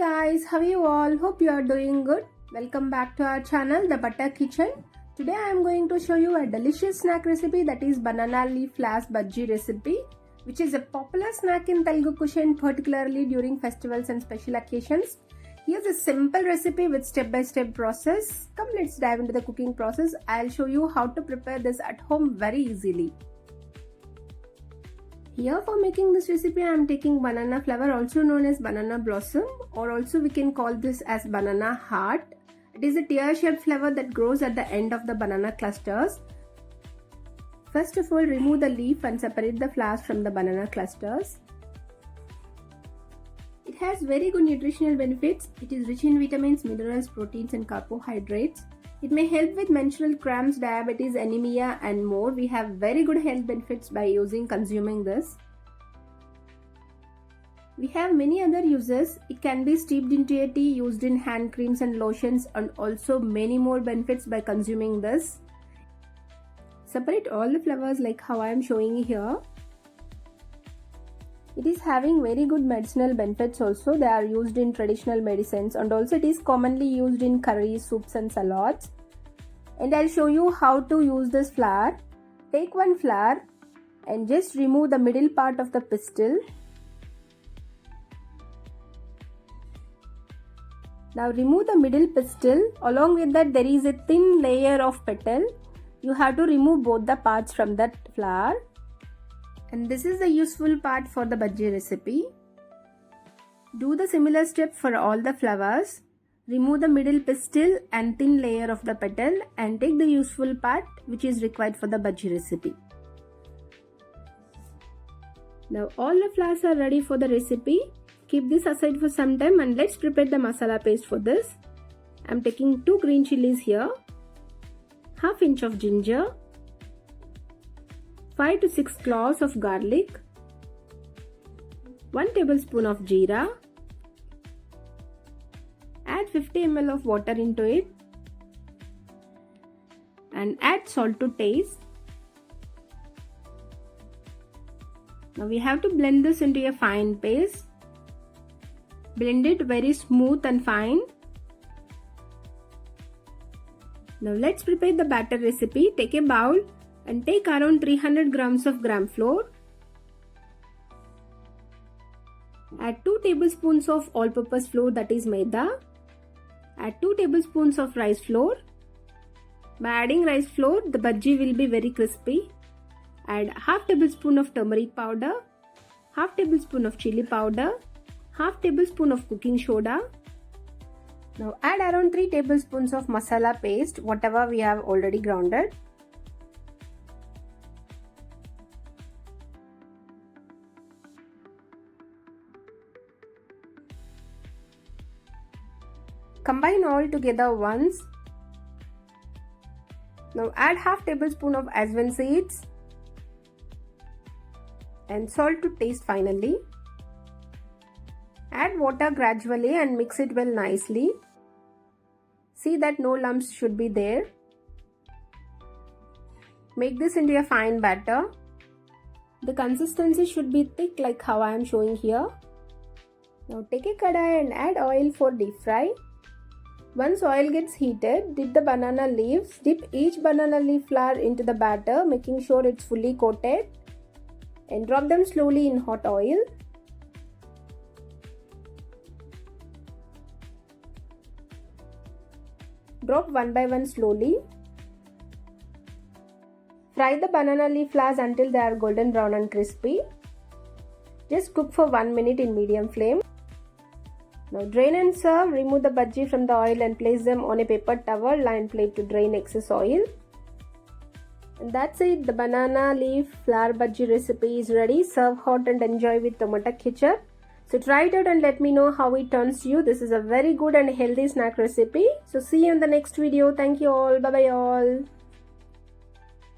Guys, how are you all? Hope you are doing good. Welcome back to our channel, The Butter Kitchen. Today I am going to show you a delicious snack recipe, that is banana leaf Flower Bajji recipe, which is a popular snack in Telugu cuisine, particularly during festivals and special occasions. Here's a simple recipe with step-by-step process. Come, let's dive into the cooking process. I'll show you how to prepare this at home very easily. Here for making this recipe, I am taking banana flower, also known as banana blossom, or also we can call this as banana heart. It is a tear-shaped flower that grows at the end of the banana clusters. First of all, remove the leaf and separate the flowers from the banana clusters. It has very good nutritional benefits. It is rich in vitamins, minerals, proteins and carbohydrates. It may help with menstrual cramps, diabetes, anemia and more. We have very good health benefits by consuming this. We have many other uses. It can be steeped into a tea, used in hand creams and lotions, and also many more benefits by consuming this. Separate all the flowers like how I am showing here. It is having very good medicinal benefits also. They are used in traditional medicines, and also it is commonly used in curries, soups and salads. And I'll show you how to use this flower. Take one flower and just remove the middle part of the pistil. Now remove the middle pistil. Along with that, there is a thin layer of petal. You have to remove both the parts from that flower. And this is the useful part for the bhaji recipe. Do the similar step for all the flowers. Remove the middle pistil and thin layer of the petal and take the useful part which is required for the bhaji recipe. Now all the flowers are ready for the recipe. Keep this aside for some time and let's prepare the masala paste for this. I am taking 2 green chilies here, half inch of ginger, 5 to 6 cloves of garlic, 1 tablespoon of jeera. Add 50 ml of water into it and add salt to taste. Now we have to blend this into a fine paste. Blend it very smooth and fine. Now let's prepare the batter recipe. Take a bowl and take around 300 grams of gram flour. Add 2 tablespoons of all-purpose flour, that is maida. Add 2 tablespoons of rice flour. By adding rice flour, the bhaji will be very crispy. Add half tablespoon of turmeric powder, half tablespoon of chili powder, half tablespoon of cooking soda. Now add around 3 tablespoons of masala paste, whatever we have already grounded. Combine all together once. Now add half tablespoon of ajwain seeds and salt to taste finally. Add water gradually and mix it well nicely. See that no lumps should be there. Make this into a fine batter. The consistency should be thick like how I am showing here. Now take a kadai and add oil for deep fry. Once oil gets heated, dip the banana leaves. Dip each banana leaf flower into the batter, making sure it's fully coated, and drop them slowly in hot oil. Drop one by one slowly. Fry the banana leaf flowers until they are golden brown and crispy. Just cook for 1 minute in medium flame. Now drain and serve. Remove the bhaji from the oil and place them on a paper towel lined plate to drain excess oil. And that's it. The banana leaf flower bhaji recipe is ready. Serve hot and enjoy with tomato ketchup. So try it out and let me know how it turns to you. This is a very good and healthy snack recipe. So see you in the next video. Thank you all. Bye bye all.